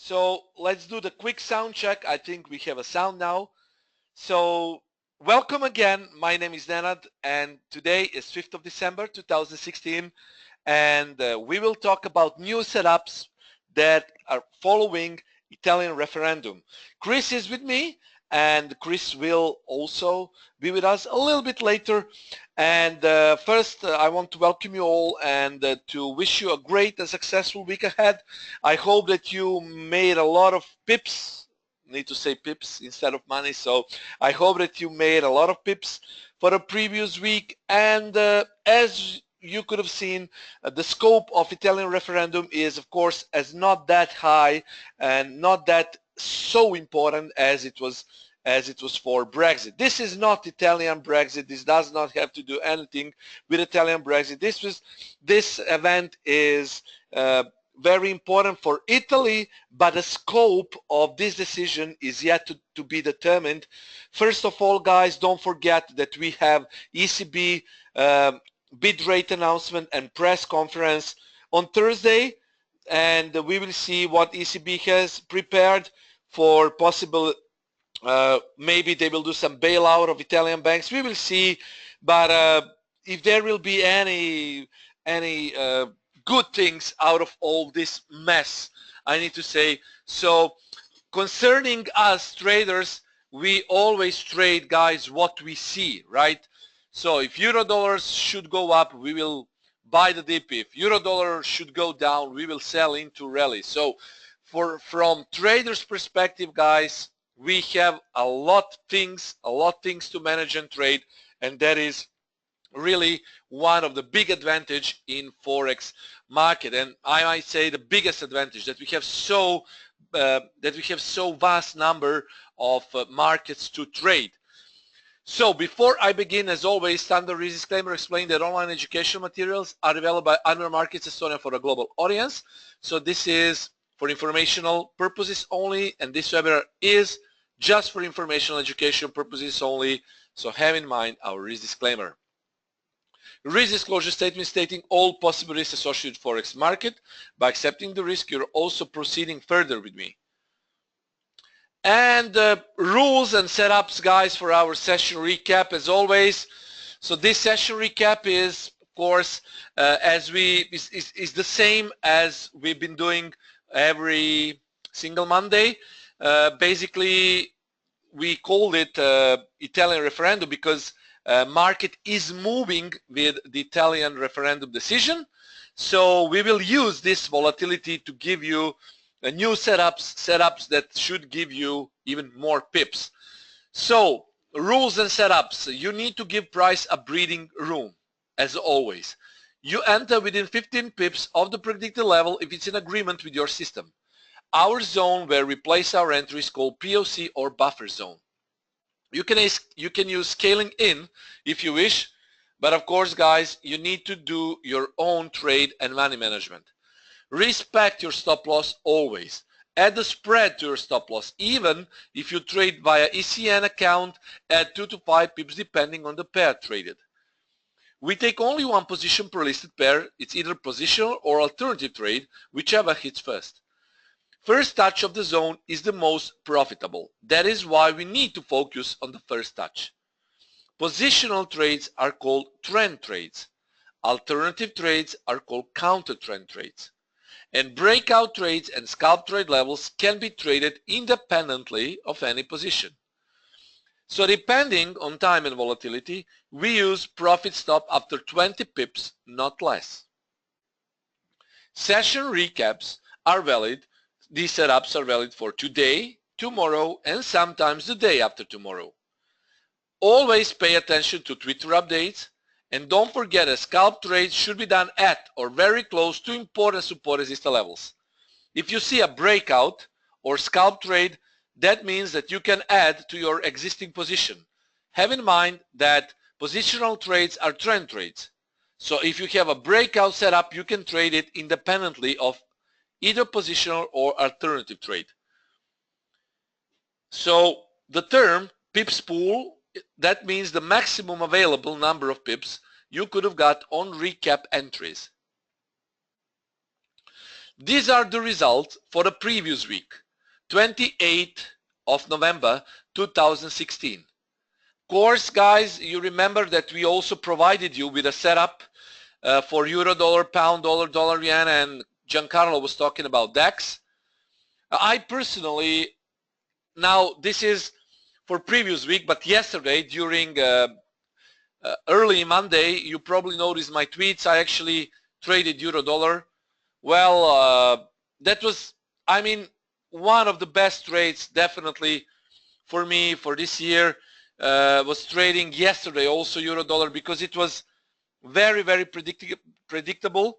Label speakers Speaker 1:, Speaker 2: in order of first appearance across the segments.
Speaker 1: So let's do the quick sound check. I think we have a sound now. So welcome again. My name is Nenad and today is 5th of December 2016 and we will talk about new setups that are following Italian referendum. Chris is with me and Chris will also be with us a little bit later. And first I want to welcome you all and to wish you a great and successful week ahead. I hope that you made a lot of pips. Need to say pips instead of money. So I hope that you made a lot of pips for the previous week. And as you could have seen, the scope of Italian referendum is, of course, as not that high and not that so important as it was for Brexit. This is not Italian Brexit. This does not have to do anything with Italian Brexit. This event is very important for Italy, but the scope of this decision is yet to be determined. First of all, guys, don't forget that we have ECB bid rate announcement and press conference on Thursday, and we will see what ECB has prepared for possible maybe they will do some bailout of Italian banks. We will see, but if there will be any good things out of all this mess, I need to say. So concerning us traders, we always trade, guys, what we see, right? So if euro dollars should go up, we will buy the dip. If euro dollar should go down, we will sell into rally. So from traders perspective, guys, we have a lot things to manage and trade, and that is really one of the big advantage in Forex market. And I might say the biggest advantage, that we have so vast number of markets to trade. So before I begin, as always, standard disclaimer explain that online educational materials are available by Under Markets Estonia for a global audience. So this is for informational purposes only, and this webinar is just for informational education purposes only. So have in mind our risk disclaimer. Risk disclosure statement stating all possible risks associated with Forex market. By accepting the risk, you're also proceeding further with me. And rules and setups, guys, for our session recap as always. So this session recap is, of course, is the same as we've been doing every single Monday. Basically, we called it Italian referendum because market is moving with the Italian referendum decision. So we will use this volatility to give you new setups that should give you even more pips. So rules and setups, you need to give price a breathing room, as always. You enter within 15 pips of the predicted level if it's in agreement with your system. Our zone where we place our entry is called POC or buffer zone. You can use scaling in if you wish, but of course, guys, you need to do your own trade and money management. Respect your stop loss always. Add the spread to your stop loss, even if you trade via ECN account, add 2 to 5 pips depending on the pair traded. We take only one position per listed pair. It's either positional or alternative trade, whichever hits first. First touch of the zone is the most profitable. That is why we need to focus on the first touch. Positional trades are called trend trades. Alternative trades are called counter trend trades. And breakout trades and scalp trade levels can be traded independently of any position. So depending on time and volatility, we use profit stop after 20 pips, not less. Session recaps are valid. These setups are valid for today, tomorrow, and sometimes the day after tomorrow. Always pay attention to Twitter updates, and don't forget that scalp trades should be done at or very close to important support resistance levels. If you see a breakout or scalp trade, that means that you can add to your existing position. Have in mind that positional trades are trend trades. So if you have a breakout setup, you can trade it independently of either positional or alternative trade. So the term pips pool, that means the maximum available number of pips you could have got on recap entries. These are the results for the previous week, 28th of November 2016. Of course, guys, you remember that we also provided you with a setup for euro dollar, pound dollar, dollar yen, and Giancarlo was talking about DAX. I personally, now this is for previous week, but yesterday during early Monday, you probably noticed my tweets. I actually traded euro dollar. Well, that was, I mean, one of the best trades definitely for me for this year. Was trading yesterday also euro dollar because it was very, very predictable.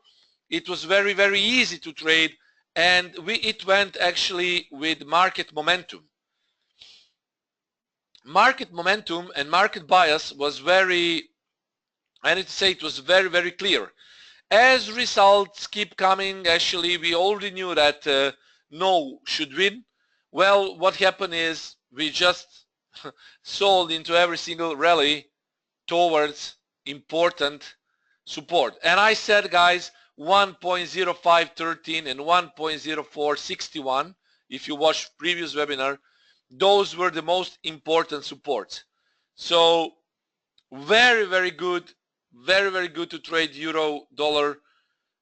Speaker 1: It was very, very easy to trade, and it went actually with market momentum. Market momentum and market bias was very, I need to say, it was very, very clear. As results keep coming, actually, we already knew that no should win. Well, what happened is we just sold into every single rally towards important support. And I said, guys, 1.0513 and 1.0461, if you watched previous webinar, those were the most important supports. So very, very good to trade euro dollar.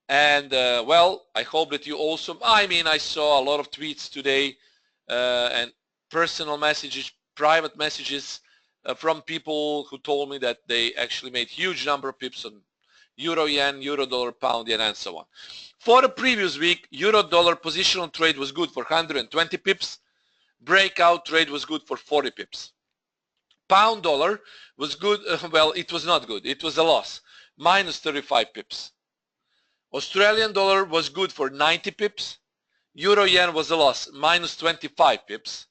Speaker 1: And well, I hope that you also, I mean, I saw a lot of tweets today and personal messages, private messages from people who told me that they actually made huge number of pips on euro yen, euro dollar, pound yen, and so on. For the previous week, euro dollar positional trade was good for 120 pips. Breakout trade was good for 40 pips. Pound dollar was good, well, it was not good. It was a loss, minus 35 pips. Australian dollar was good for 90 pips. Euro yen was a loss, minus 25 pips.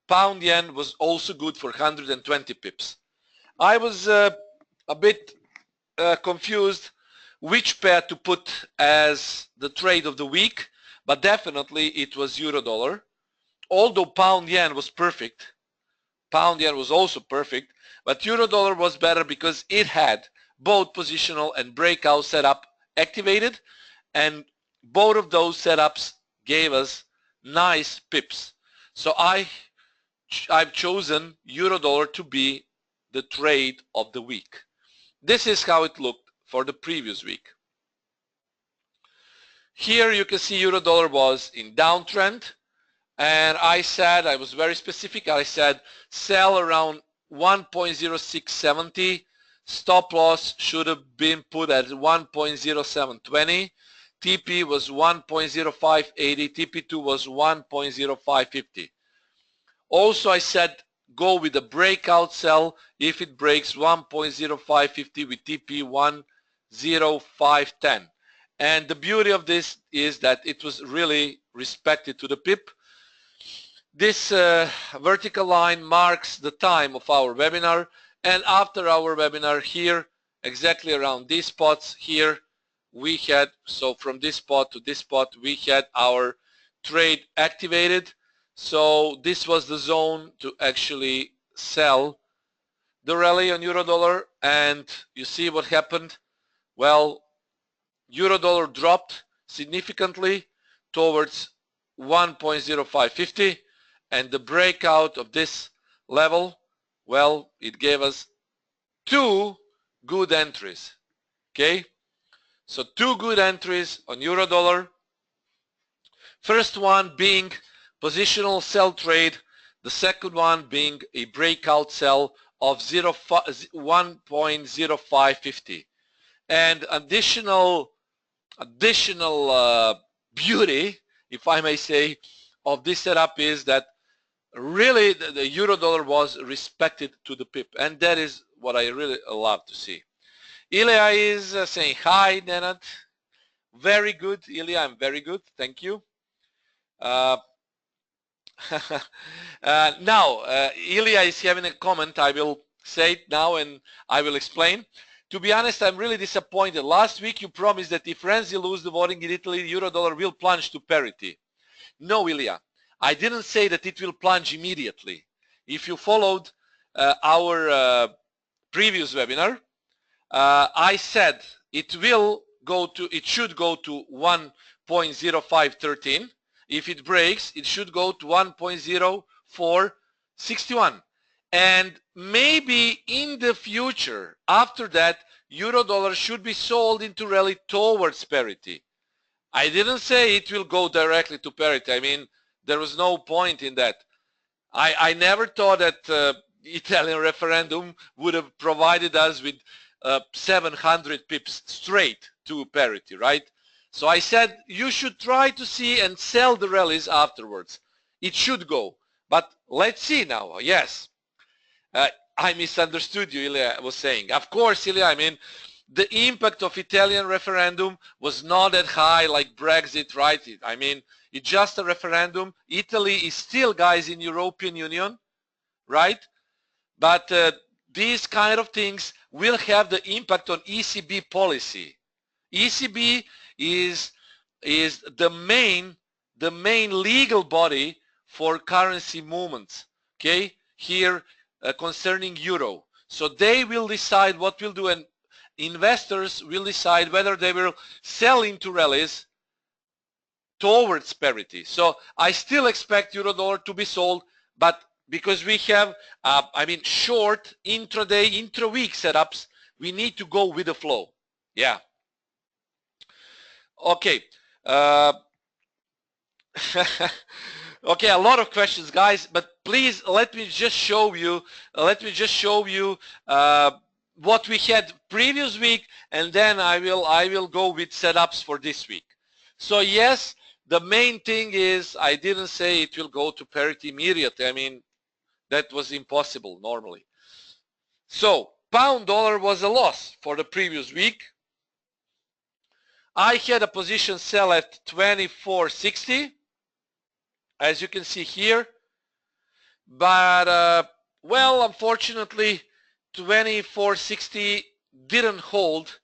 Speaker 1: Pound yen was also good for 120 pips. I was a bit confused which pair to put as the trade of the week, but definitely it was euro dollar. Although pound yen was perfect, pound yen was also perfect, but euro dollar was better because it had both positional and breakout setup activated, and both of those setups gave us nice pips. So I've chosen euro dollar to be the trade of the week. This is how it looked for the previous week. Here you can see euro dollar was in downtrend, and I said, I was very specific, I said sell around 1.0670, stop loss should have been put at 1.0720, TP was 1.0580, TP2 was 1.0550. Also I said go with the breakout sell if it breaks 1.0550 with TP 1.0510. And the beauty of this is that it was really respected to the pip. This vertical line marks the time of our webinar, and after our webinar here, exactly around these spots here, we had, so from this spot to this spot, we had our trade activated. So this was the zone to actually sell the rally on euro dollar, and you see what happened. Well, euro dollar dropped significantly towards 1.0550, and the breakout of this level, well, it gave us two good entries. Okay, so two good entries on euro dollar. First one being positional sell trade, the second one being a breakout sell of 1.0550. And additional beauty, if I may say, of this setup is that really the euro dollar was respected to the pip, and that is what I really love to see. Ilya is saying hi, Nenad. Very good, Ilya. I'm very good. Thank you. Now, Ilya is having a comment. I will say it now and I will explain. To be honest, I'm really disappointed. Last week you promised that if Renzi loses the voting in Italy, euro dollar will plunge to parity. No, Ilya, I didn't say that it will plunge immediately. If you followed our previous webinar, I said it should go to 1 1.0513. If it breaks, it should go to 1.0461. And maybe in the future, after that, euro dollar should be sold into rally towards parity. I didn't say it will go directly to parity. I mean, there was no point in that. I never thought that Italian referendum would have provided us with 700 pips straight to parity, right? So I said you should try to see and sell the rallies afterwards. It should go. But let's see now. Yes. I misunderstood you, Ilya was saying. Of course, Ilya, I mean, the impact of Italian referendum was not that high like Brexit, right? I mean, it's just a referendum. Italy is still, guys, in European Union, right? But these kind of things will have the impact on ECB policy. ECB is the main legal body for currency movements, okay? Here concerning euro. So they will decide what we'll do, and investors will decide whether they will sell into rallies towards parity. So I still expect euro dollar to be sold, but because we have, I mean, short intraday, intra-week setups, we need to go with the flow. Yeah. Okay. Okay, a lot of questions, guys, but please let me just show you what we had previous week, and then I will go with setups for this week. So yes, the main thing is I didn't say it will go to parity immediately. I mean, that was impossible normally. So pound dollar was a loss for the previous week. I had a position sell at 24.60, as you can see here, but well, unfortunately 24.60 didn't hold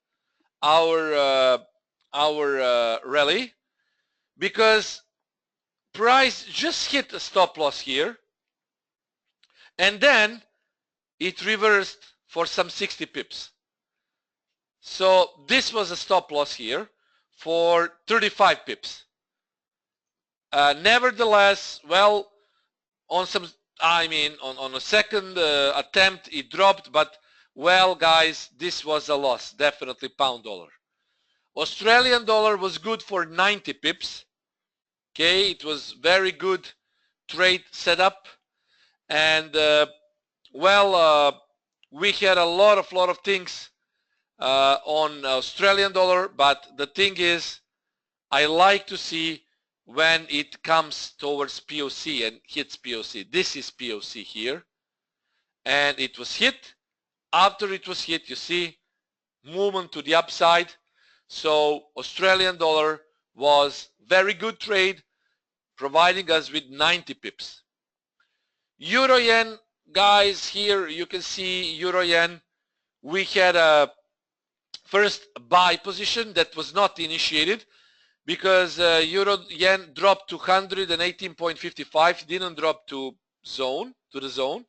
Speaker 1: our rally, because price just hit a stop loss here, and then it reversed for some 60 pips. So this was a stop loss here for 35 pips. Nevertheless, well, on some, I mean, on a second attempt, it dropped, but well, guys, this was a loss, definitely pound dollar. Australian dollar was good for 90 pips. Okay, it was very good trade setup, and well, we had a lot of things on Australian dollar, but the thing is, I like to see when it comes towards POC and hits POC. This is POC here, and it was hit. After it was hit, you see movement to the upside. So Australian dollar was very good trade, providing us with 90 pips. Euro yen, guys, here you can see euro yen. We had a first buy position that was not initiated, because euro yen dropped to 118.55, didn't drop to the zone.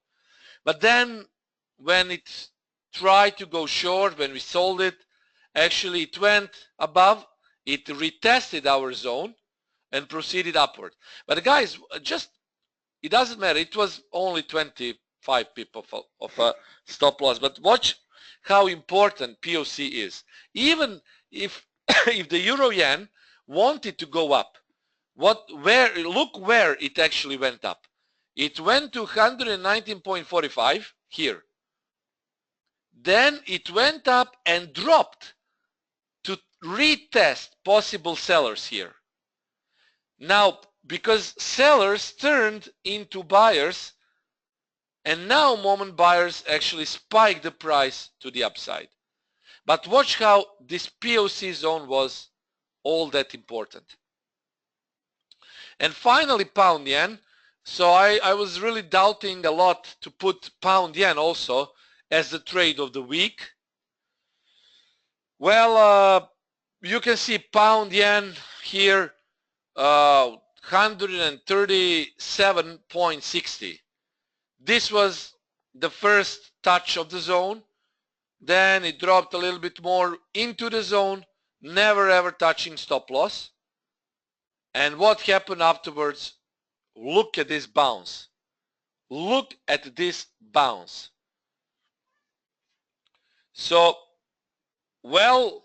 Speaker 1: But then when it tried to go short, when we sold it, actually it went above, it retested our zone and proceeded upward. But guys, just, it doesn't matter, it was only 25 pip of a stop loss, but watch how important POC is. Even if if the euro yen wanted to go up, look where it actually went up. It went to 119.45 here. Then it went up and dropped to retest possible sellers here. Now, because sellers turned into buyers, and now moment buyers actually spiked the price to the upside. But watch how this POC zone was all that important. And finally, pound yen. So I was really doubting a lot to put pound yen also as the trade of the week. Well, you can see pound yen here, 137.60. This was the first touch of the zone. Then it dropped a little bit more into the zone, never ever touching stop loss. And what happened afterwards? Look at this bounce. Look at this bounce. So, well,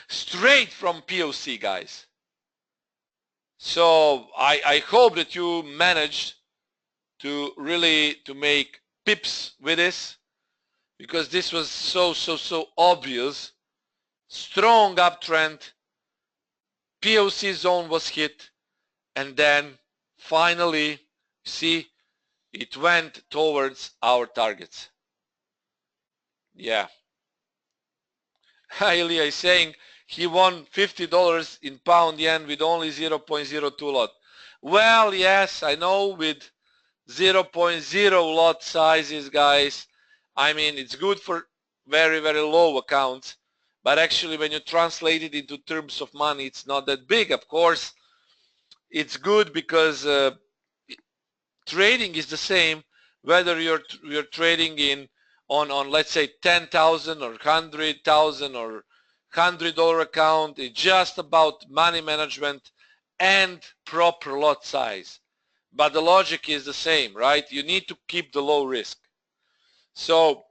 Speaker 1: straight from POC, guys. So I hope that you managed to really to make pips with this, because this was so obvious. Strong uptrend, POC zone was hit, and then finally, see, it went towards our targets. Yeah. Ilya is saying he won $50 in pound yen with only 0.02 lot. Well, yes, I know, with 0.0 lot sizes, guys. I mean, it's good for very low accounts, but actually when you translate it into terms of money, it's not that big. Of course, it's good because trading is the same whether you're trading in on let's say 10,000 or 100,000 or $100 account. It's just about money management and proper lot size. But the logic is the same, right? You need to keep the low risk. So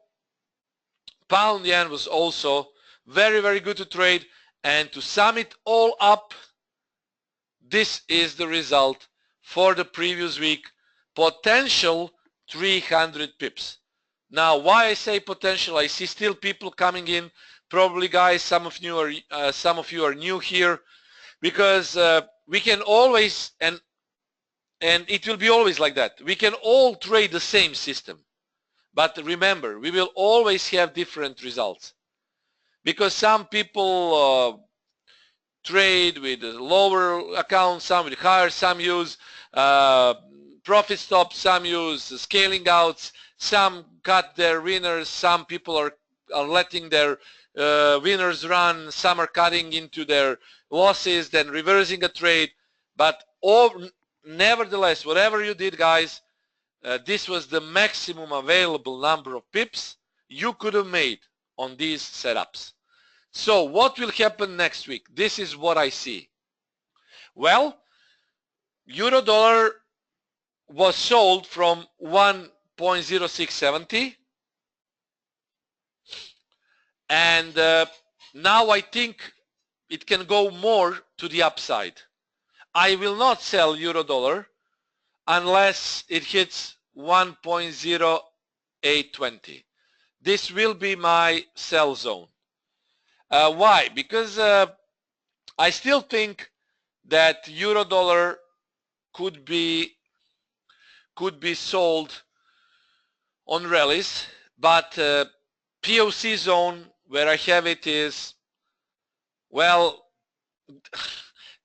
Speaker 1: pound yen was also very good to trade. And to sum it all up, this is the result for the previous week. Potential 300 pips. Now, why I say potential? I see still people coming in. Probably, guys, some of you are new here, because we can always, and it will be always like that. We can all trade the same system, but remember, we will always have different results, because some people trade with lower accounts, some with higher, some use profit stops, some use scaling outs, some cut their winners, some people are letting their winners run, some are cutting into their losses, then reversing a trade. But nevertheless, whatever you did, guys, this was the maximum available number of pips you could have made on these setups. So what will happen next week? This is what I see. Well, euro dollar was sold from 1.0670, and now I think it can go more to the upside. I will not sell euro dollar unless it hits 1.0820. This will be my sell zone. Why? Because I still think that euro dollar could be sold on rallies, but POC zone where I have it is, well,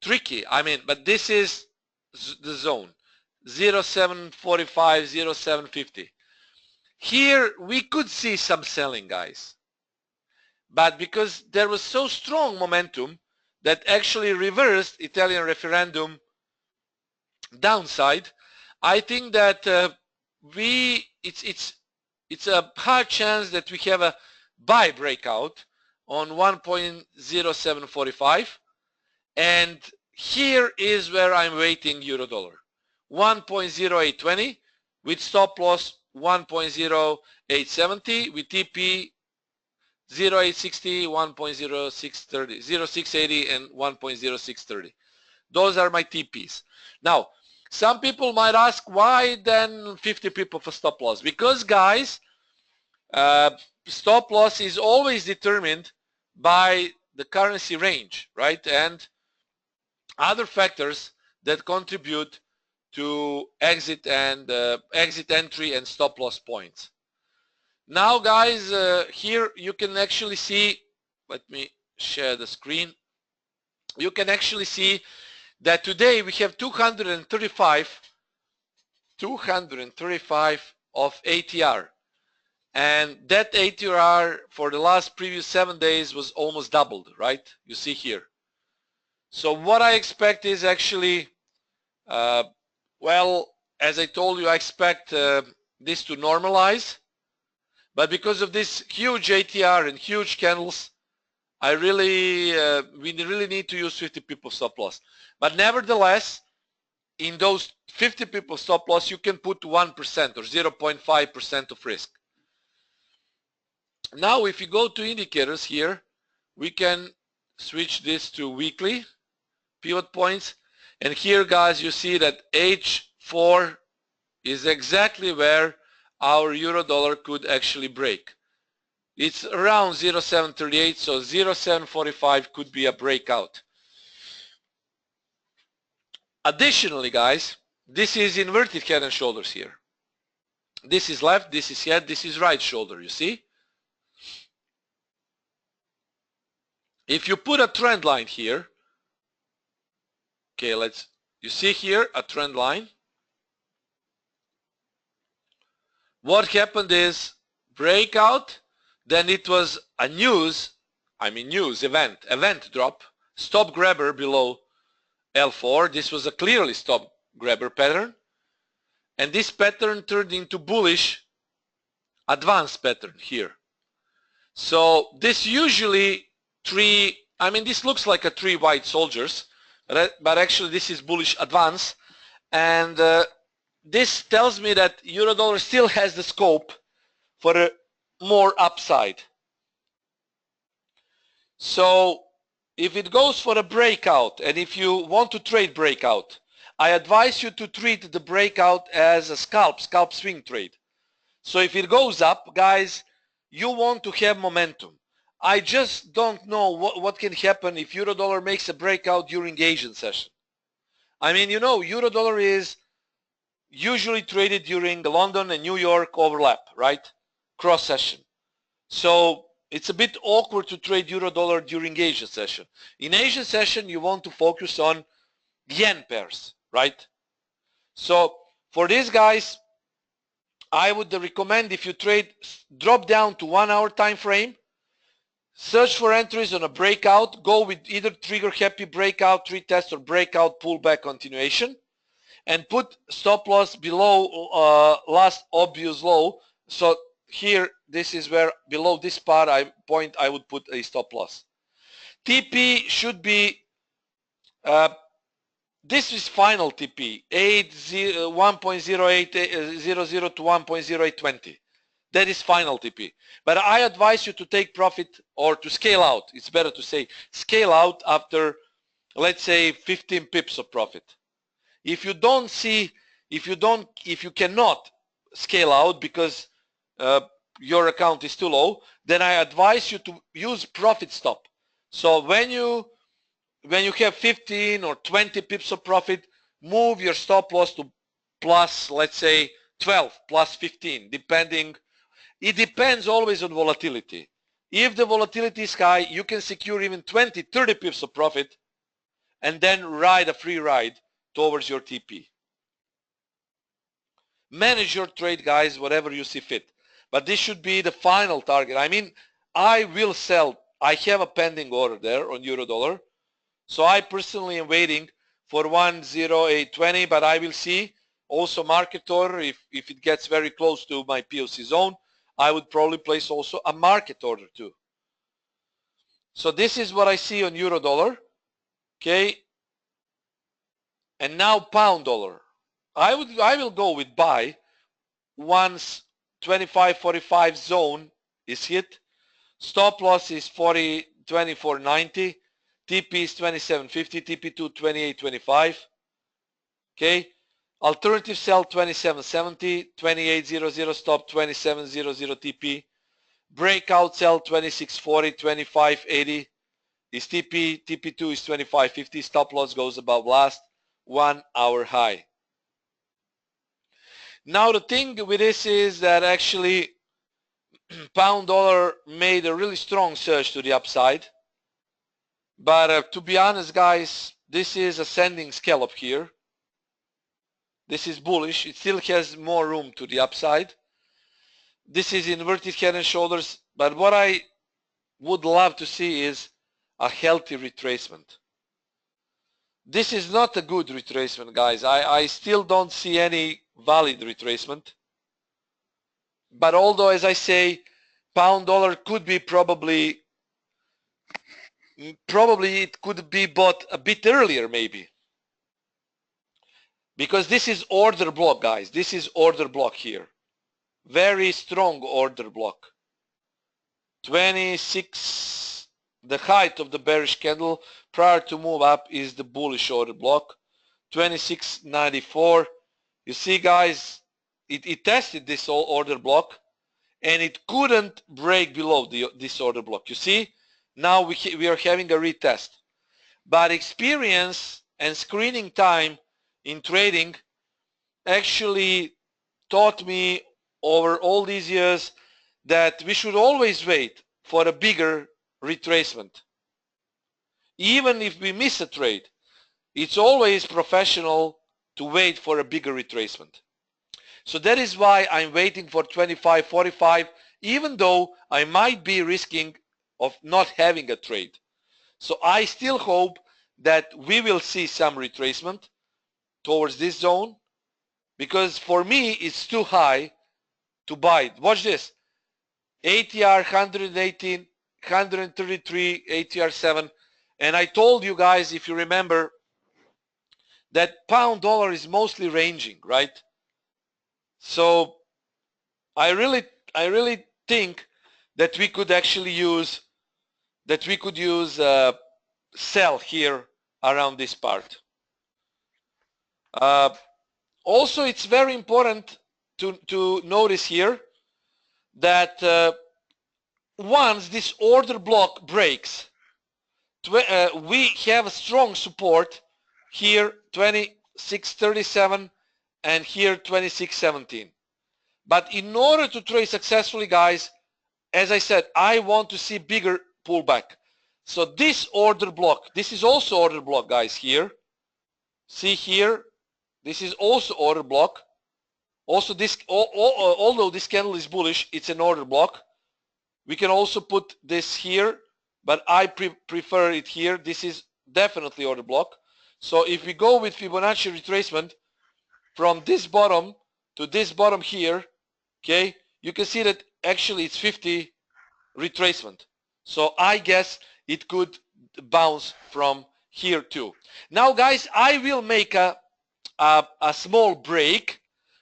Speaker 1: tricky. I mean, but this is the zone 0745, 0750. Here we could see some selling, guys, but because there was so strong momentum that actually reversed Italian referendum downside, I think that it's a high chance that we have a buy breakout on 1.0745, and here is where I'm waiting euro dollar 1.0820 with stop loss 1.0870 with TP 0.860, 1.0630, 0.680 and 1.0630. Those are my TPs. Now, some people might ask, why then 50 people for stop loss? Because, guys, stop loss is always determined by the currency range, right? And other factors that contribute to exit and exit entry and stop loss points. Now, guys, here you can actually see, let me share the screen. You can actually see that today we have 235 of ATR, and that ATR for the last previous 7 days was almost doubled, right? You see here. So what I expect is actually, well, as I told you, I expect this to normalize, but because of this huge ATR and huge candles, we really need to use 50 pip of stop loss. But nevertheless, in those 50 pip of stop loss, you can put 1% or 0.5% of risk. Now, if you go to indicators here, we can switch this to weekly pivot points. And here, guys, you see that H4 is exactly where our euro dollar could actually break. It's around 0.738, so 0.745 could be a breakout. Additionally, guys, this is inverted head and shoulders here. This is left, this is head, this is right shoulder, you see? If you put a trend line here, okay, you see here a trend line. What happened is breakout, then it was a event drop, stop grabber below L4. This was a clearly stop grabber pattern. And this pattern turned into bullish advanced pattern here. So this usually this looks like a three white soldiers, but actually this is bullish advance. And this tells me that euro dollar still has the scope for a more upside. So if it goes for a breakout, and if you want to trade breakout, I advise you to treat the breakout as a scalp swing trade. So if it goes up, guys, you want to have momentum. I just don't know what can happen if euro dollar makes a breakout during Asian session. I mean, you know, euro dollar is usually traded during the London and New York overlap, right? Cross session. So it's a bit awkward to trade euro dollar during Asian session. In Asian session, you want to focus on yen pairs, right? So for these guys, I would recommend, if you trade, drop down to 1 hour time frame, search for entries on a breakout, go with either trigger happy breakout, retest, or breakout pullback continuation, and put stop loss below last obvious low. So here, this is where below this I would put a stop loss. TP should be, this is final TP, 1.0800 to 1.0820. That is final TP. But I advise you to take profit or to scale out. It's better to say scale out after, let's say, 15 pips of profit. If you cannot scale out because your account is too low, then I advise you to use profit stop. So when you have 15 or 20 pips of profit, move your stop loss to plus, let's say, 12, plus 15, depending. It depends always on volatility. If the volatility is high, you can secure even 20, 30 pips of profit and then ride a free ride towards your TP. Manage your trade, guys, whatever you see fit. But this should be the final target. I mean, I will sell. I have a pending order there on euro dollar. So I personally am waiting for 1.0820, but I will see also market order. If it gets very close to my POC zone, I would probably place also a market order too. So this is what I see on euro dollar. Okay. And now pound dollar. I will go with buy once 25.45 zone is hit. Stop loss is 24.90. TP is 27.50. TP2 28.25. Okay. Alternative sell 27.70. 28.00 stop 27.00 TP. Breakout sell 26.40. 25.80 is TP. TP2 is 25.50. Stop loss goes above last 1 hour high. Now the thing with this is that actually pound dollar made a really strong surge to the upside. But to be honest, guys, this is ascending scallop here. This is bullish. It still has more room to the upside. This is inverted head and shoulders. But what I would love to see is a healthy retracement. This is not a good retracement, guys. I still don't see any valid retracement. But although, as I say, pound dollar could be probably probably it could be bought a bit earlier maybe. Because this is order block, guys. This is order block here. Very strong order block. 26, the height of the bearish candle prior to move up is the bullish order block. 26.94. You see, guys, it tested this order block and it couldn't break below this order block. You see, now we are having a retest. But experience and screening time in trading actually taught me over all these years that we should always wait for a bigger retracement. Even if we miss a trade, it's always professional to wait for a bigger retracement. So that is why I'm waiting for 25.45, even though I might be risking of not having a trade. So I still hope that we will see some retracement towards this zone, because for me it's too high to buy it. Watch this. ATR 118, 133, ATR 7. And I told you guys, if you remember, that pound dollar is mostly ranging, right? So I really think that we could actually use sell here around this part. Also, it's very important to notice here that once this order block breaks, we have a strong support here, 26.37, and here 26.17. But in order to trade successfully, guys, as I said, I want to see bigger pullback. So this order block, this is also order block, guys, here. See here, this is also order block. Also this, although this candle is bullish, it's an order block. We can also put this here, but I prefer it here. This is definitely order block. So if we go with Fibonacci retracement from this bottom to this bottom here, okay, you can see that actually it's 50 retracement. So I guess it could bounce from here too. Now, guys, I will make a small break.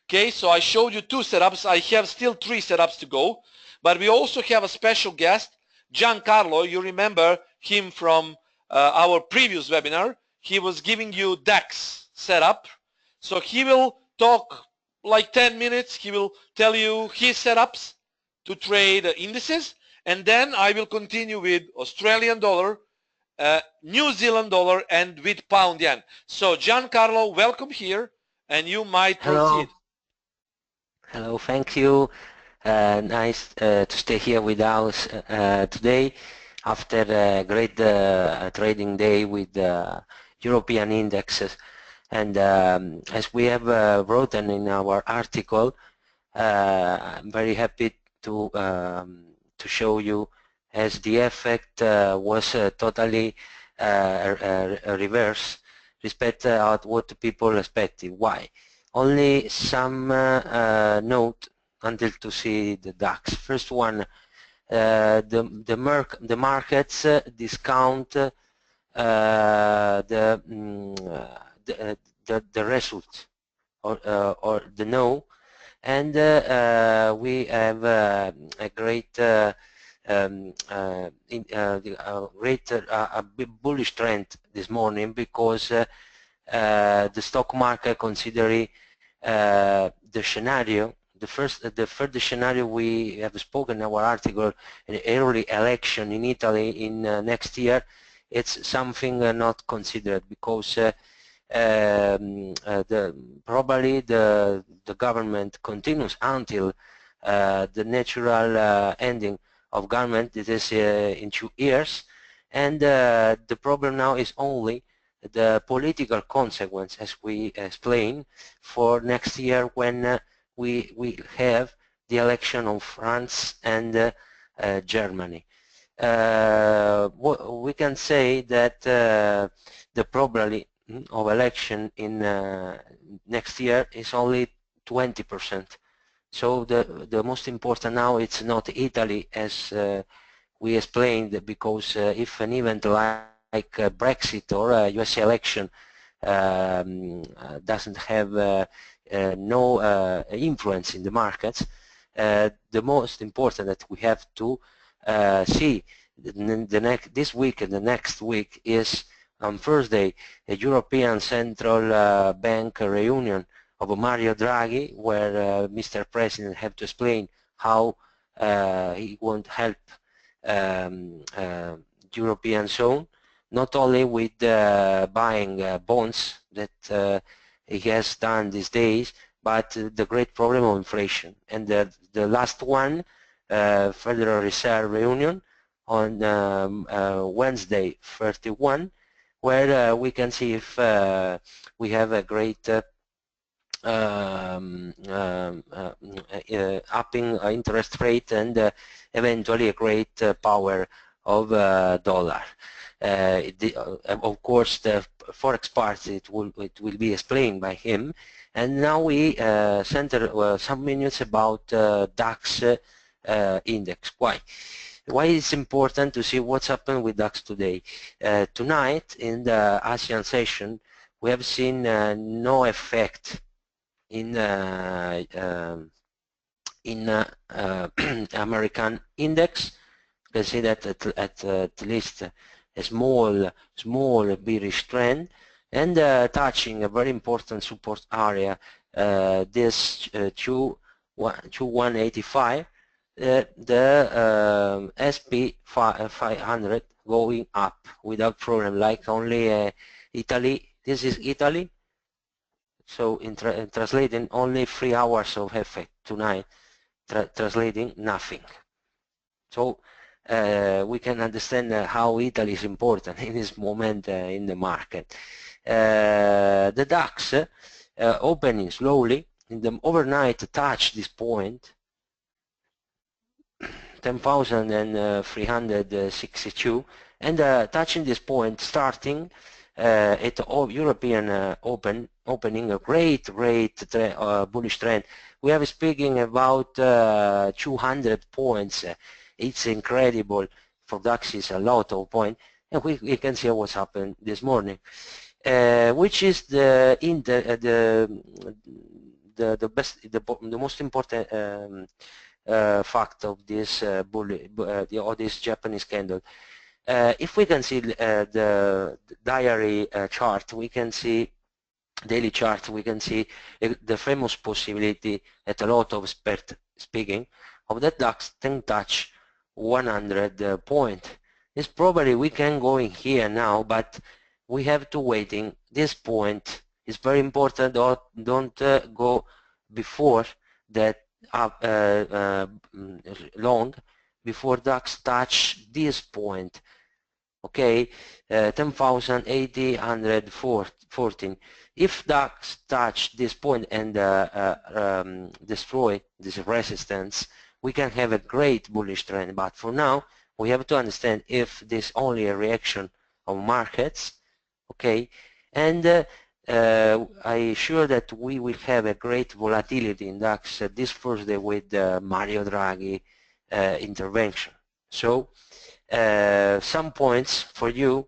Speaker 1: Okay, so I showed you 2 setups. I have still 3 setups to go, but we also have a special guest, Giancarlo. You remember him from our previous webinar. He was giving you DAX setup. So he will talk like 10 minutes. He will tell you his setups to trade indices, and then I will continue with Australian dollar, New Zealand dollar, and with pound yen. So Giancarlo, welcome here, and you might proceed.
Speaker 2: Hello, thank you. Nice to stay here with us today after a great trading day with European indexes. And as we have written in our article, I'm very happy to show you as the effect was totally reverse respect what people expected. Why? Only some note until to see the DAX. First one, the markets discount the result or the no, and we have a great bullish trend this morning because the stock market considering the scenario, the third scenario we have spoken in our article, an early election in Italy in next year. It's something not considered because probably the government continues until the natural ending of government. It is in 2 years, and the problem now is only the political consequence, as we explained, for next year when we have the election of France and Germany. We can say that the probability of election in next year is only 20%. So the most important now, it's not Italy as we explained that because if an event like Brexit or US election doesn't have no influence in the markets, the most important that we have to see this week and the next week is on Thursday a European Central Bank reunion of Mario Draghi, where Mr. President have to explain how he won't help European zone, not only with buying bonds that he has done these days, but the great problem of inflation. And the last one, Federal Reserve reunion on Wednesday 31, where we can see if we have a great upping interest rate and eventually a great power of dollar. Of course, the forex part it will be explained by him. And now we center some minutes about DAX index. Why it's important to see what's happened with DAX today. Tonight in the ASEAN session, we have seen no effect in American index. You can see that at least a small bearish trend, and touching a very important support area, this 2185, the SP 500 going up without problem, like only Italy. This is Italy. So in translating, only 3 hours of effect tonight, translating nothing. So we can understand how Italy is important in this moment in the market. The DAX opening slowly in the overnight touched this point, 10,362, and touching this point, starting at European opening a great bullish trend. We are speaking about 200 points. It's incredible. For DAX is a lot of points, and we can see what's happened this morning, which is the best, the most important fact of this this Japanese candle. If we can see the diary chart, we can see daily chart, we can see the famous possibility that a lot of experts speaking of that DAX can touch 100 point. It's probably we can go in here now, but we have to waiting. This point is very important. Don't go before that long, before DAX touch this point. Okay, 10,814. If DAX touch this point and destroy this resistance, we can have a great bullish trend. But for now, we have to understand if this only a reaction of markets. Okay, and I sure that we will have a great volatility in DAX this Thursday with Mario Draghi intervention. So some points for you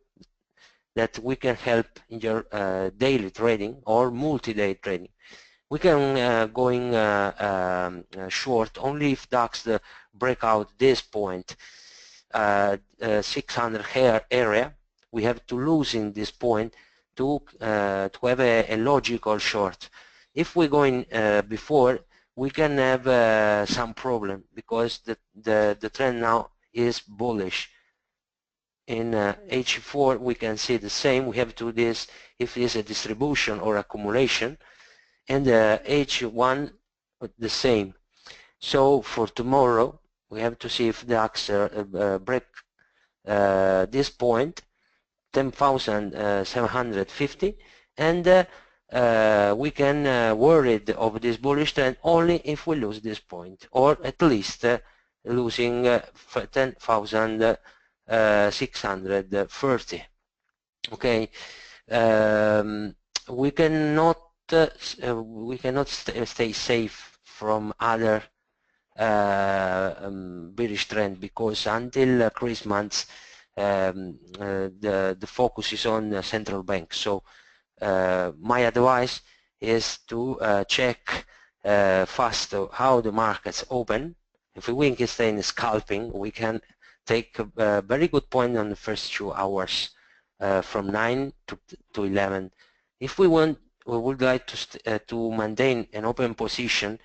Speaker 2: that we can help in your daily trading or multi-day trading. We can going short only if DAX break out this point, 600 area. We have to lose in this point to have a logical short. If we go in before, we can have some problem because the trend now is bullish. In H4 we can see the same. We have to do this if it is a distribution or accumulation, and H1 the same. So for tomorrow we have to see if DAX break this point, 10,750, and we can worry of this bullish trend only if we lose this point, or at least losing 10,630. Okay, we cannot stay safe from other bearish trend, because until Christmas the focus is on central banks. So my advice is to check fast how the markets open. If we can stay in scalping, we can take a very good point on the first 2 hours from 9 to 11. If we would like to maintain an open position,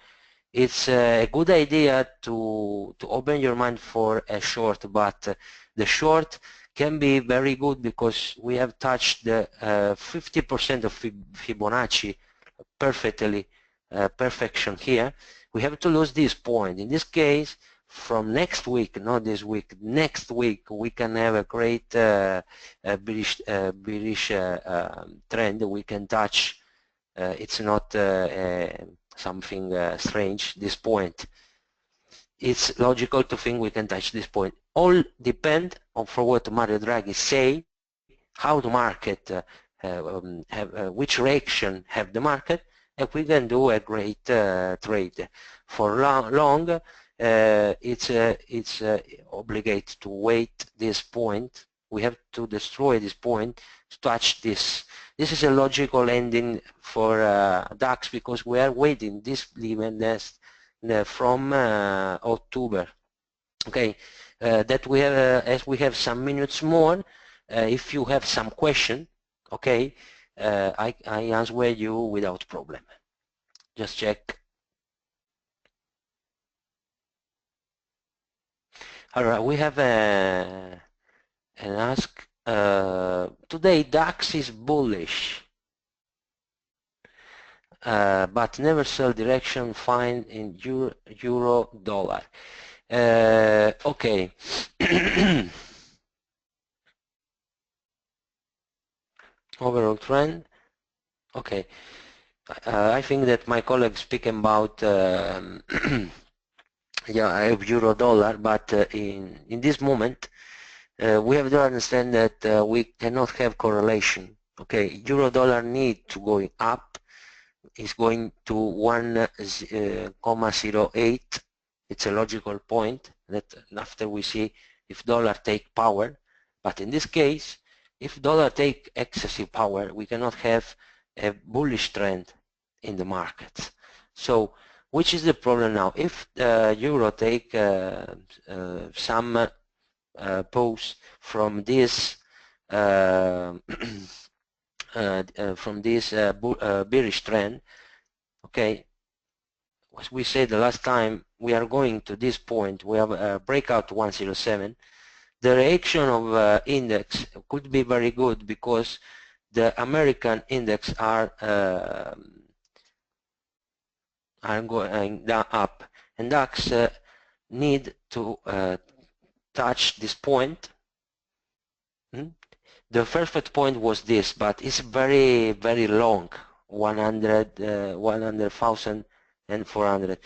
Speaker 2: it's a good idea to open your mind for a short, but the short can be very good because we have touched the 50% of Fibonacci perfectly, perfection here. We have to lose this point. In this case, from next week, not this week, next week, we can have a great bearish trend. We can touch, it's not something strange, this point. It's logical to think we can touch this point. All depend on for what Mario Draghi say, how the market which reaction have the market, and we can do a great trade. For long, it's obligate to wait this point. We have to destroy this point to touch this. This is a logical ending for DAX, because we are waiting this event from October. Okay, that we have as we have some minutes more. If you have some question, okay, I answer you without problem. Just check. All right, we have an ask. Today DAX is bullish, but never sell direction find in euro dollar. Okay. Overall trend. Okay. I think that my colleague speaking about yeah, euro dollar, but in this moment we have to understand that we cannot have correlation. Okay, euro dollar need to go up, is going to 1,08. It's a logical point that after we see if dollar take power, but in this case, if dollar take excessive power, we cannot have a bullish trend in the markets. So which is the problem now? If euro take some pause from this bearish trend, okay, as we said the last time, we are going to this point. We have a breakout 107. The reaction of index could be very good because the American index are going down up, and DAX need to touch this point. The perfect point was this, but it's very, very long, 100,000 and 400.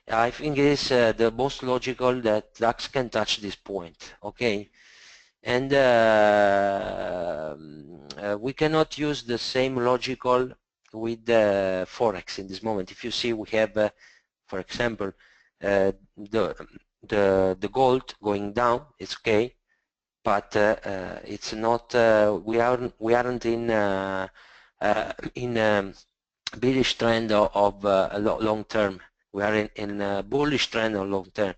Speaker 2: I think it is the most logical that DAX can touch this point, okay? And we cannot use the same logical with the Forex in this moment. If you see, we have, for example, the gold going down, it's okay, but it's not. We aren't in bearish trend of long term. We are in a bullish trend of long term.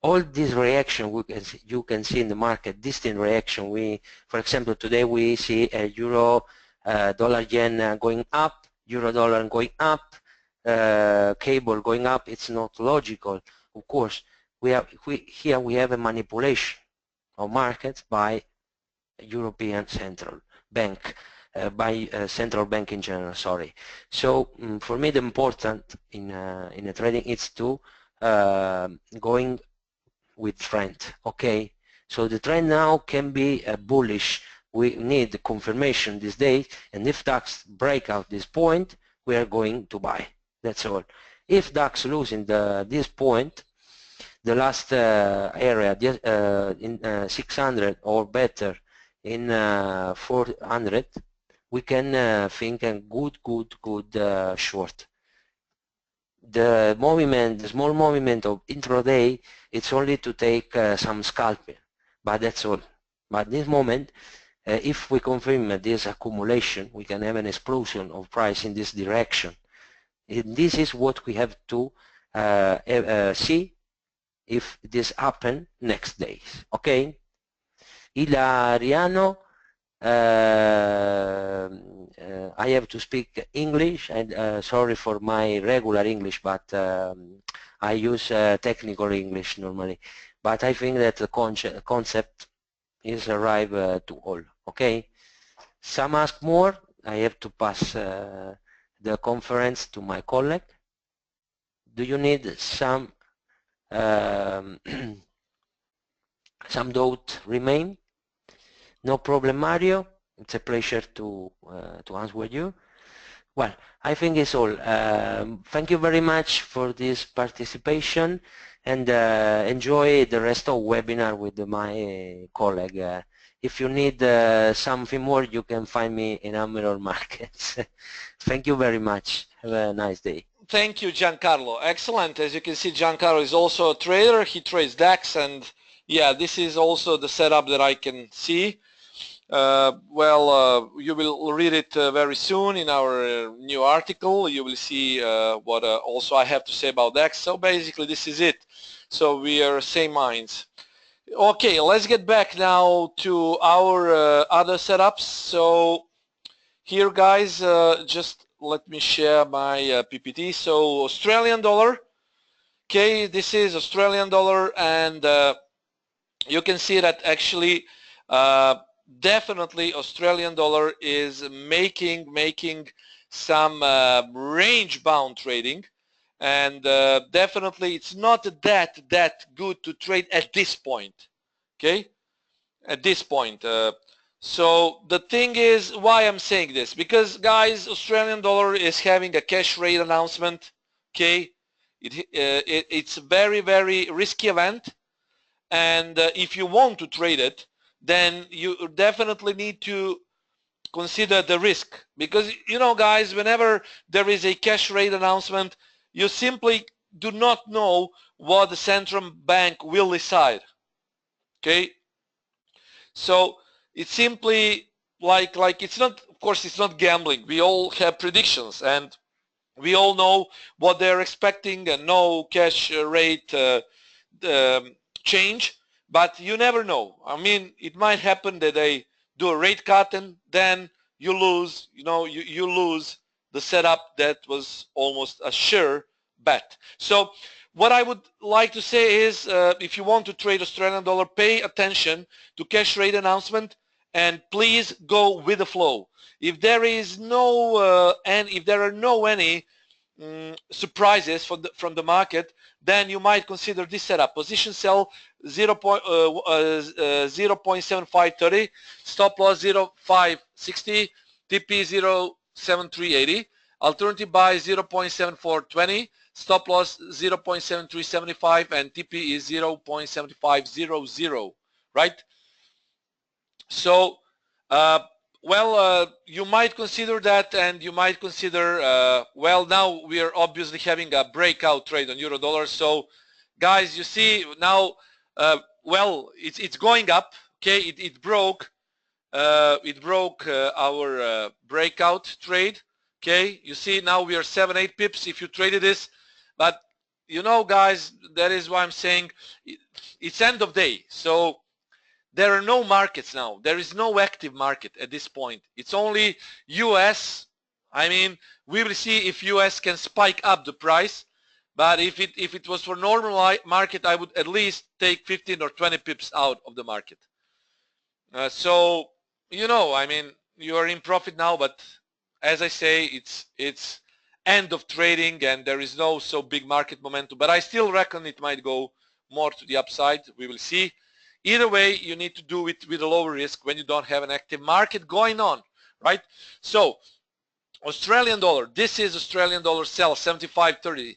Speaker 2: All this reaction you can see in the market, distinct reaction. For example, today we see a euro dollar yen going up, euro dollar going up, cable going up. It's not logical. Of course, here we have a manipulation of markets by European Central Bank, by central bank in general. Sorry. So for me, the important in a trading is to going with trend. Okay. So the trend now can be bullish. We need confirmation this day, and if DAX break out this point, we are going to buy. That's all. If DAX losing this point, the last area in 600 or better in 400, we can think a good short. the movement, the small movement of intraday, it's only to take some scalping, but that's all. But this moment, if we confirm this accumulation, we can have an explosion of price in this direction. And this is what we have to see if this happen next days. Okay, Ilariano, I have to speak English, and sorry for my regular English, but I use technical English normally. But I think that the concept is arrived to all. Okay. Some ask more. I have to pass the conference to my colleague. Do you need some some doubt remain? No problem, Mario. It's a pleasure to answer you. Well, I think it's all. Thank you very much for this participation, and enjoy the rest of webinar with my colleague. If you need something more, you can find me in Admiral Markets. Thank you very much. Have a nice day.
Speaker 1: Thank you, Giancarlo. Excellent. As you can see, Giancarlo is also a trader. He trades DAX, and yeah, this is also the setup that I can see. You will read it very soon in our new article. You will see what also I have to say about DAX. So basically, this is it. So we are same minds. Okay, let's get back now to our other setups. So here, guys, just let me share my PPT. So Australian dollar. Okay, this is Australian dollar, and you can see that actually definitely Australian dollar is making some range bound trading, and definitely it's not that good to trade at this point. Okay, at this point. So the thing is, why I'm saying this, because guys, Australian dollar is having a cash rate announcement. Okay, it's a very risky event, and if you want to trade it, then you definitely need to consider the risk, because you know, guys, whenever there is a cash rate announcement, you simply do not know what the central bank will decide. Okay, so it's simply like it's not, of course it's not gambling. We all have predictions, and we all know what they're expecting, and no cash rate change, but you never know. I mean, it might happen that they do a rate cut, and then you lose, you know, you lose the setup that was almost a sure bet. So what I would like to say is, if you want to trade Australian dollar, pay attention to cash rate announcement, and please go with the flow. If there is no and if there are no any surprises from the market, then you might consider this setup: position sell 0.7530, stop loss 0.560, TP 0.7380, alternative buy 0.7420, stop loss 0.7375, and TP is 0.7500, right? So you might consider that, and you might consider now we are obviously having a breakout trade on euro dollar. So guys, you see now, it's going up. Okay, it broke our breakout trade. Okay, you see now we are 7-8 pips if you traded this, but you know, guys, that is why I'm saying it's end of day. So there are no markets now. There is no active market at this point. It's only US. I mean, we will see if US can spike up the price, but if it was for normal market, I would at least take 15 or 20 pips out of the market. So you know, I mean, you are in profit now, but as I say, it's end of trading, and there is no so big market momentum. But I still reckon it might go more to the upside. We will see. Either way, you need to do it with a lower risk when you don't have an active market going on, right? So Australian dollar, this is Australian dollar sell 75.30.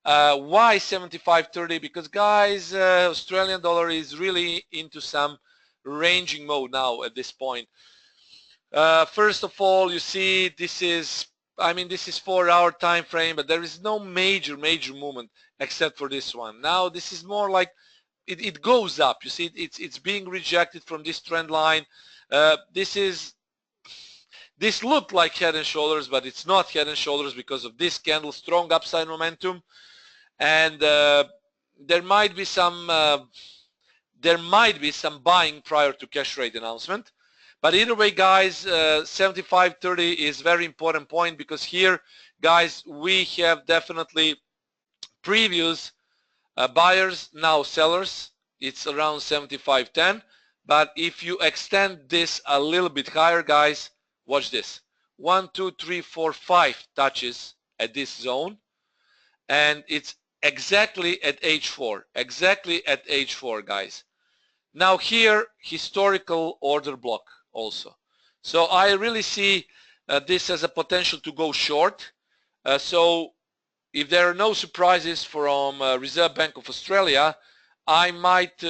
Speaker 1: Why 75.30? Because guys, Australian dollar is really into some ranging mode now at this point. First of all, you see this is I mean, this is 4-hour time frame, but there is no major movement except for this one. Now this is more like it goes up. You see, it's being rejected from this trend line. This looked like head and shoulders, but it's not head and shoulders because of this candle, strong upside momentum, and there might be some buying prior to cash rate announcement. But either way, guys, 75.30 is very important point, because here, guys, we have definitely previous buyers, now sellers. It's around 75.10. But if you extend this a little bit higher, guys, watch this. 1, 2, 3, 4, 5 touches at this zone, and it's exactly at H4. Exactly at H4, guys. Now here, historical order block also. So I really see this as a potential to go short. So if there are no surprises from Reserve Bank of Australia, I might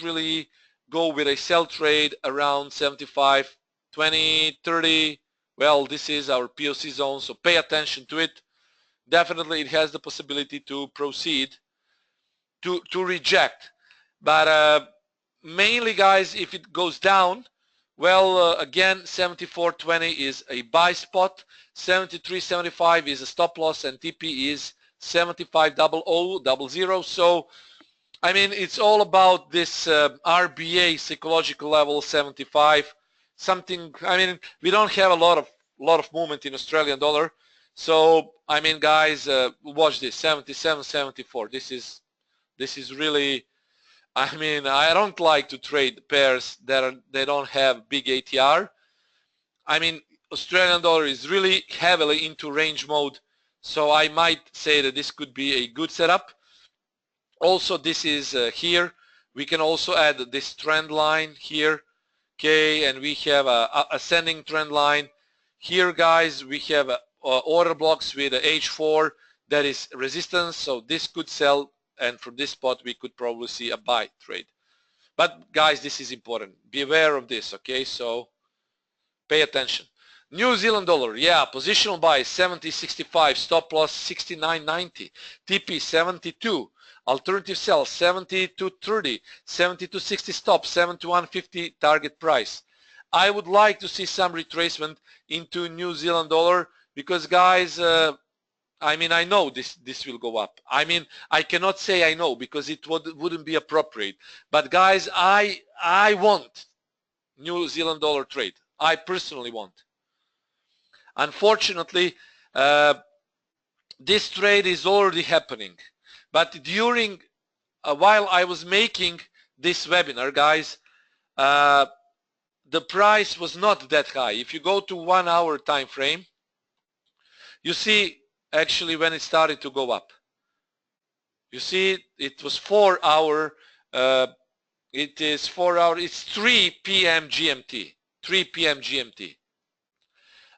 Speaker 1: really go with a sell trade around 75, 20, 30. Well, this is our POC zone, so pay attention to it. Definitely it has the possibility to proceed to reject. But mainly, guys, if it goes down, well, again, 74.20 is a buy spot, 73.75 is a stop loss, and TP is 75.00. So, I mean, it's all about this RBA psychological level 75. Something. I mean, we don't have a lot of movement in Australian dollar. So, I mean, guys, watch this. 77.74. This is really. I mean, I don't like to trade pairs they don't have big ATR. I mean, Australian dollar is really heavily into range mode, so I might say that this could be a good setup. Also, this is here. We can also add this trend line here, okay, and we have a ascending trend line. Here, guys, we have order blocks with a H4 that is resistance, so this could sell. And from this spot, we could probably see a buy trade. But guys, this is important. Be aware of this, okay? So pay attention. New Zealand dollar, yeah, positional buy 70.65, stop loss 69.90, TP 72, alternative sell 72.30, 72.60 stop, 71.50 target price. I would like to see some retracement into New Zealand dollar because, guys, I mean, I know this will go up. I mean, I cannot say I know because it wouldn't be appropriate. But guys, I want New Zealand dollar trade. I personally want. Unfortunately, this trade is already happening. But during while I was making this webinar, guys, the price was not that high. If you go to 1 hour time frame, you see actually when it started to go up. You see it was 4 hour, it is 4 hour, it's 3 p.m. GMT, 3 p.m. GMT.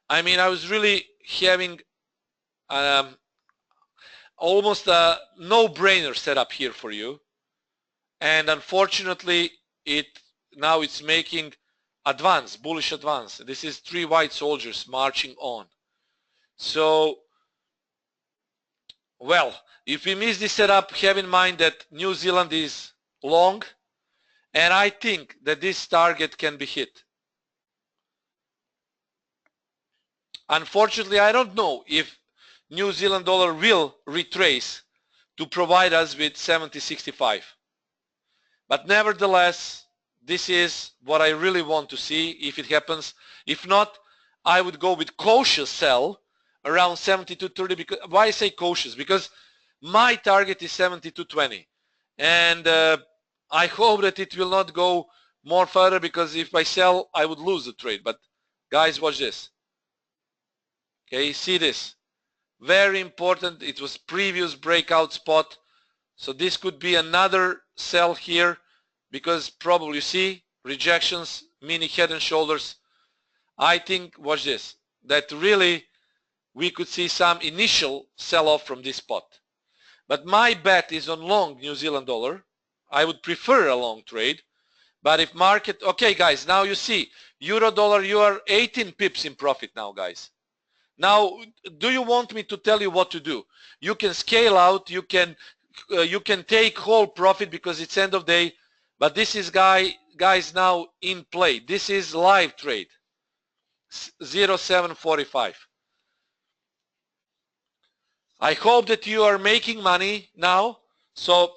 Speaker 1: I mean, I was really having almost a no-brainer setup here for you, and unfortunately now it's making advance, bullish advance. This is 3 white soldiers marching on. So, well, if we miss this setup, have in mind that New Zealand is long, and I think that this target can be hit. Unfortunately, I don't know if New Zealand dollar will retrace to provide us with 70.65. But nevertheless, this is what I really want to see if it happens. If not, I would go with cautious sell around 72.30. Because why I say cautious? Because my target is 72.20, and I hope that it will not go more further, because if I sell, I would lose the trade. But guys, watch this. Okay, see this? Very important. It was previous breakout spot, so this could be another sell here, because probably, you see, rejections, mini head and shoulders. I think, watch this, that really we could see some initial sell-off from this spot. But my bet is on long New Zealand dollar. I would prefer a long trade. But if market, okay guys, now you see, euro dollar, you are 18 pips in profit now, guys. Now, do you want me to tell you what to do? You can scale out, you can take whole profit because it's end of day, but this is guys now in play. This is live trade, 0745. I hope that you are making money now. So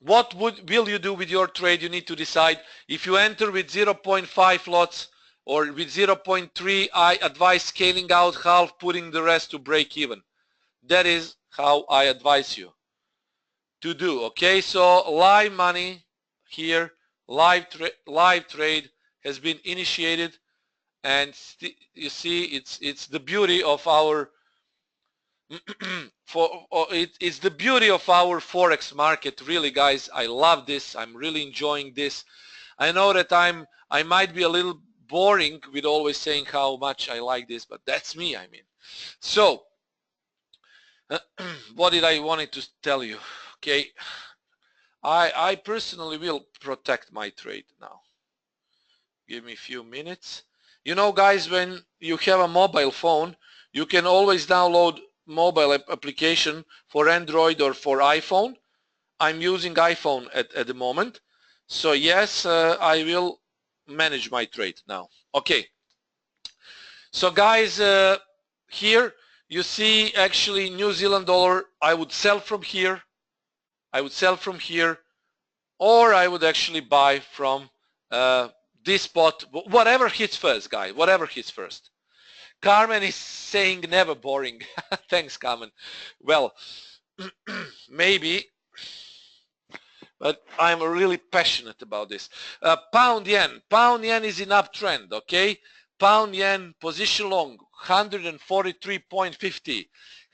Speaker 1: what will you do with your trade? You need to decide. If you enter with 0.5 lots or with 0.3, I advise scaling out half, putting the rest to break even. That is how I advise you to do. Okay, so live money here, live trade has been initiated, and you see it's the beauty of our it's the beauty of our forex market, really, guys. I love this. I'm really enjoying this. I know that I might be a little boring with always saying how much I like this, but that's me, I mean. So what did I wanted to tell you? Okay, I personally will protect my trade now. Give me a few minutes. You know, guys, when you have a mobile phone, you can always download mobile application for Android or for iPhone. I'm using iPhone at the moment. So yes, I will manage my trade now. Okay. So guys, here you see actually New Zealand dollar. I would sell from here. I would sell from here, or I would actually buy from this spot. Whatever hits first, guys. Whatever hits first. Carmen is saying never boring. Thanks, Carmen. Well, maybe, but I'm really passionate about this. Pound yen. Pound yen is in uptrend, okay? Pound yen position long, 143.50.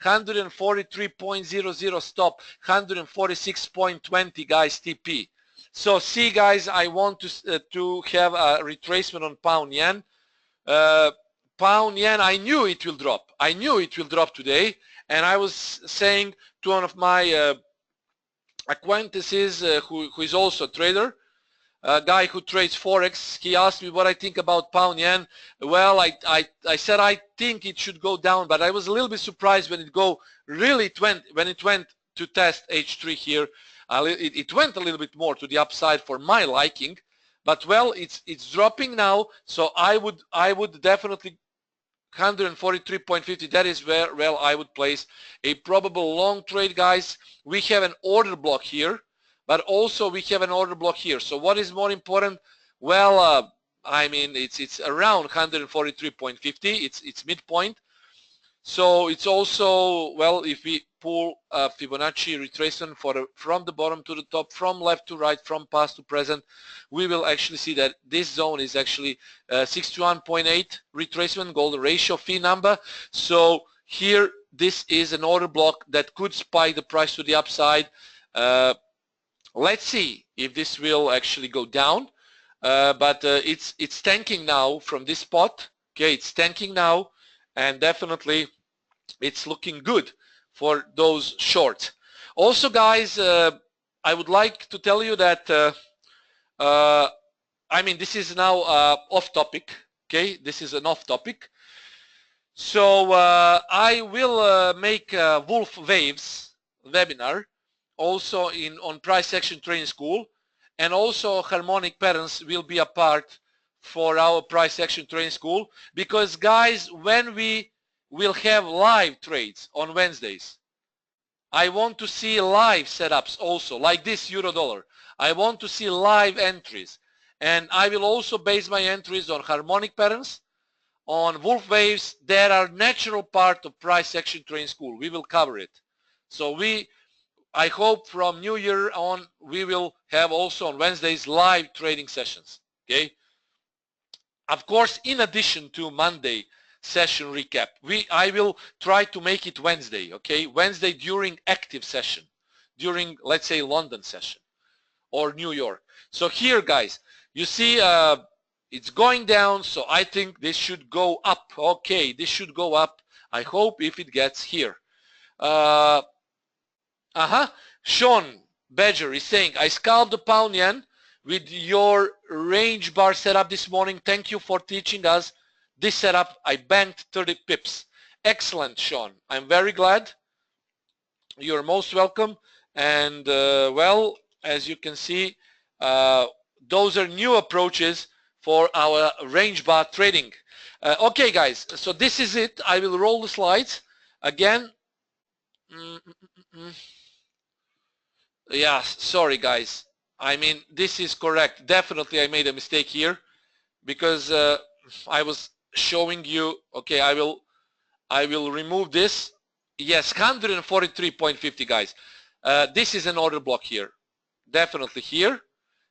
Speaker 1: 143.00 stop, 146.20, guys, TP. So see, guys, I want to have a retracement on pound yen. Pound yen, I knew it will drop. I knew it will drop today, and I was saying to one of my acquaintances who is also a trader, a guy who trades forex. He asked me what I think about pound yen. Well, I said I think it should go down, but I was a little bit surprised when it went to test H3 here. It went a little bit more to the upside for my liking, but well, it's dropping now. So I would definitely 143.50. That is where I would place a probable long trade, guys. We have an order block here, but also we have an order block here. So what is more important? Well, I mean, it's around 143.50. It's midpoint. So it's also, well, if we pull a Fibonacci retracement from the bottom to the top, from left to right, from past to present, we will actually see that this zone is actually 61.8 retracement, golden ratio, fee number. So here, this is an order block that could spike the price to the upside. Let's see if this will actually go down. But it's tanking now from this spot. Okay, it's tanking now, and definitely it's looking good for those shorts. Also, guys, I would like to tell you that I mean, this is now off topic. Okay, this is an off topic. So I will make Wolf Waves webinar also on price action training school, and also harmonic patterns will be a part for our price action training school, because guys, when we will have live trades on Wednesdays, I want to see live setups also, like this euro dollar. I want to see live entries, and I will also base my entries on harmonic patterns, on wolf waves that are natural part of price action training school. We will cover it. So I hope from New Year on, we will have also on Wednesdays live trading sessions. Okay. Of course, in addition to Monday session recap, I will try to make it Wednesday. Okay, Wednesday during active session, during, let's say, London session or New York. So here, guys, you see it's going down, so I think this should go up. Okay, this should go up. I hope if it gets here. Sean Badger is saying, I scalped the pound yen with your range bar setup this morning. Thank you for teaching us this setup. I banked 30 pips Excellent, Sean. I'm very glad. You're most welcome. And well, as you can see, those are new approaches for our range bar trading. Okay, guys, so this is it. I will roll the slides again. Yeah, sorry, guys. I mean, this is correct. Definitely, I made a mistake here because I was showing you. Okay, I will remove this. Yes, 143.50, guys. This is an order block here. Definitely here.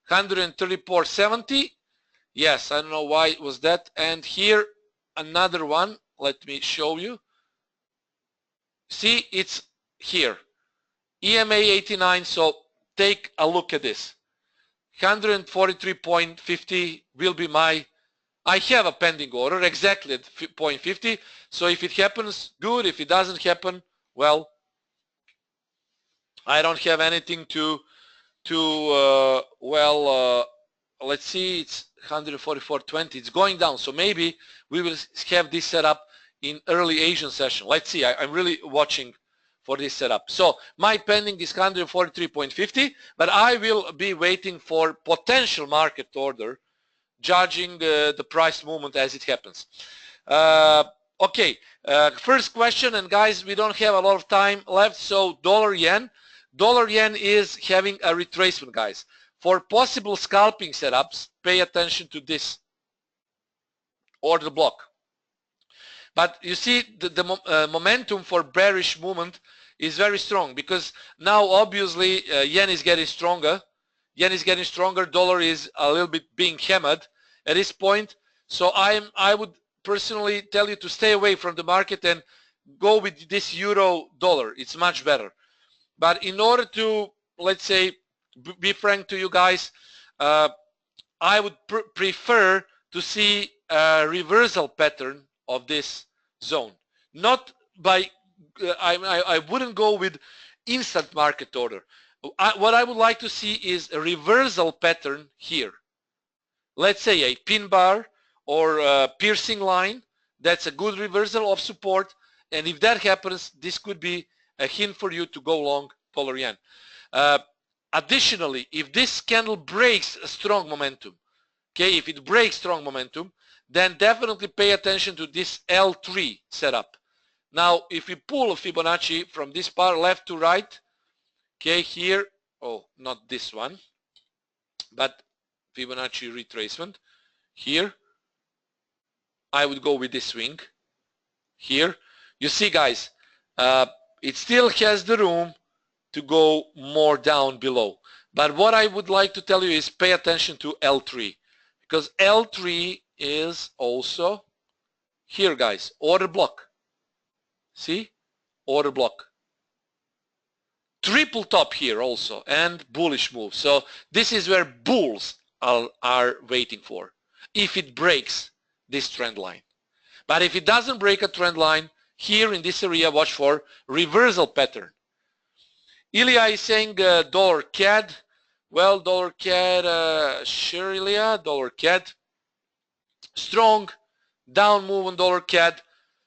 Speaker 1: 134.70. Yes, I don't know why it was that. And here, another one. Let me show you. See, it's here. EMA 89, so take a look at this. 143.50 will be my, I have a pending order exactly at 0.50. So if it happens, good. If it doesn't happen, well, I don't have anything to let's see, it's 144.20. It's going down. So maybe we will have this set up in early Asian session. Let's see. I'm really watching for this setup. So my pending is 143.50, but I will be waiting for potential market order, judging the price movement as it happens. Okay, first question, and guys, we don't have a lot of time left. So dollar yen is having a retracement, guys. For possible scalping setups, pay attention to this order block. But you see, the momentum for bearish movement is very strong because now obviously yen is getting stronger. Yen is getting stronger. Dollar is a little bit being hammered at this point. So I would personally tell you to stay away from the market and go with this euro dollar. It's much better. But in order to, let's say, be frank to you guys, I would prefer to see a reversal pattern of this zone. Not by, I wouldn't go with instant market order. What I would like to see is a reversal pattern here. Let's say a pin bar or a piercing line. That's a good reversal of support. And if that happens, this could be a hint for you to go long dollar yen. Additionally, if this candle breaks a strong momentum, okay, if it breaks strong momentum, then definitely pay attention to this L3 setup. Now, if we pull a Fibonacci from this part left to right, okay, here, oh, not this one, but Fibonacci retracement, here, I would go with this swing, here. You see, guys, it still has the room to go more down below. But what I would like to tell you is pay attention to L3, because L3 is also here, guys, order block. See, order block. Triple top here also, and bullish move. So this is where bulls are waiting for, if it breaks this trend line. But if it doesn't break a trend line, here in this area, watch for reversal pattern. Ilya is saying dollar CAD. Well, dollar CAD, sure, Ilya, dollar CAD. Strong down move on dollar CAD.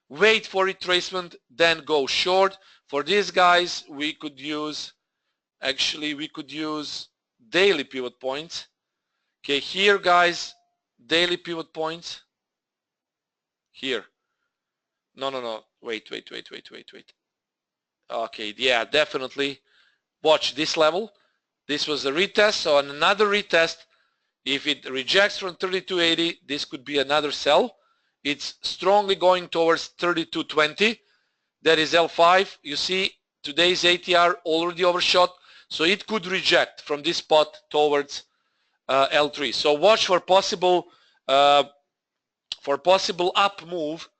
Speaker 1: Wait for retracement, then go short. For these guys, we could use, actually, we could use daily pivot points. Okay, here, guys, daily pivot points. Here. No. Wait. Okay, yeah, definitely. Watch this level. This was a retest, so on another retest, if it rejects from 32.80, this could be another sell. It's strongly going towards 32.20. That is L5. You see, today's ATR already overshot, so it could reject from this spot towards L3. So watch for possible up move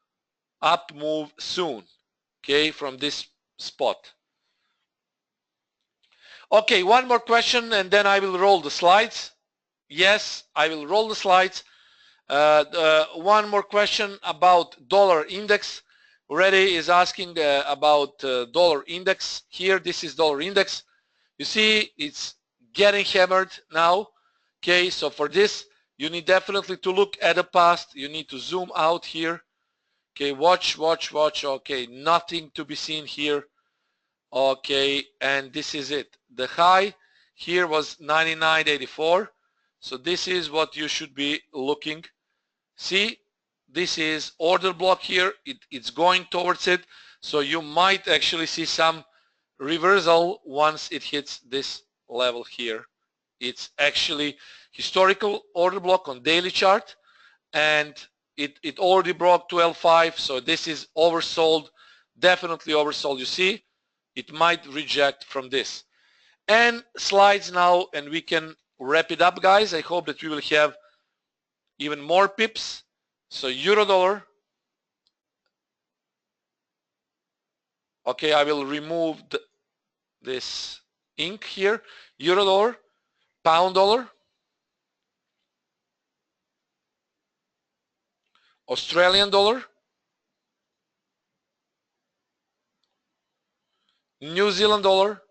Speaker 1: soon. Okay, from this spot. Okay, one more question and then I will roll the slides. Yes, I will roll the slides. One more question about dollar index. Already is asking about dollar index. Here, this is dollar index. You see, it's getting hammered now. Okay, so for this, you need definitely to look at the past. You need to zoom out here. Okay, watch. Okay, nothing to be seen here. Okay, and this is it. The high here was 99.84. So this is what you should be looking. See, this is order block here. It's going towards it. So you might actually see some reversal once it hits this level here. It's actually historical order block on daily chart, and it already broke 12.5, so this is oversold, definitely oversold. You see, it might reject from this. And slides now, and we can wrap it up, guys. I hope that we will have even more pips. So euro dollar. Okay, I will remove this ink here. Euro dollar, pound dollar, Australian dollar, New Zealand dollar.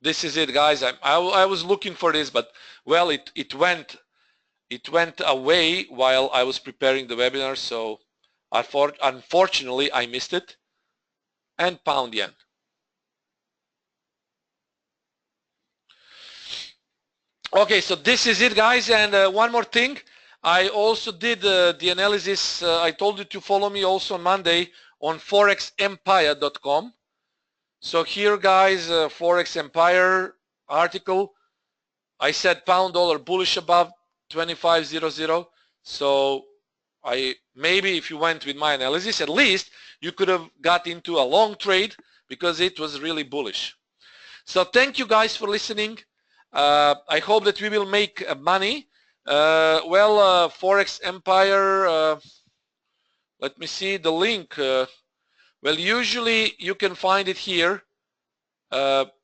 Speaker 1: This is it, guys. I was looking for this, but well, it went away while I was preparing the webinar, so unfortunately I missed it. And pound yen. Okay, so this is it, guys. And one more thing, I also did the analysis. I told you to follow me also on Monday on forexempire.com. So here, guys, Forex Empire article, I said pound dollar bullish above 25.00. So maybe if you went with my analysis, at least you could have got into a long trade because it was really bullish. So thank you guys for listening. I hope that we will make money. Forex Empire, let me see the link. Well, usually you can find it here,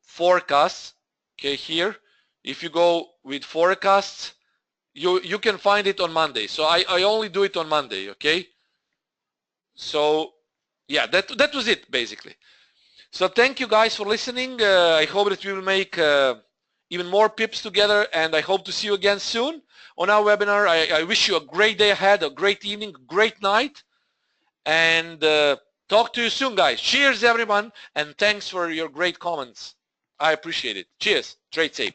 Speaker 1: forecasts, okay, here. If you go with forecasts, you can find it on Monday. So I only do it on Monday, okay? So yeah, that was it basically. So thank you guys for listening. I hope that we will make even more pips together, and I hope to see you again soon on our webinar. I wish you a great day ahead, a great evening, great night, and talk to you soon, guys. Cheers, everyone, and thanks for your great comments. I appreciate it. Cheers. Trade safe.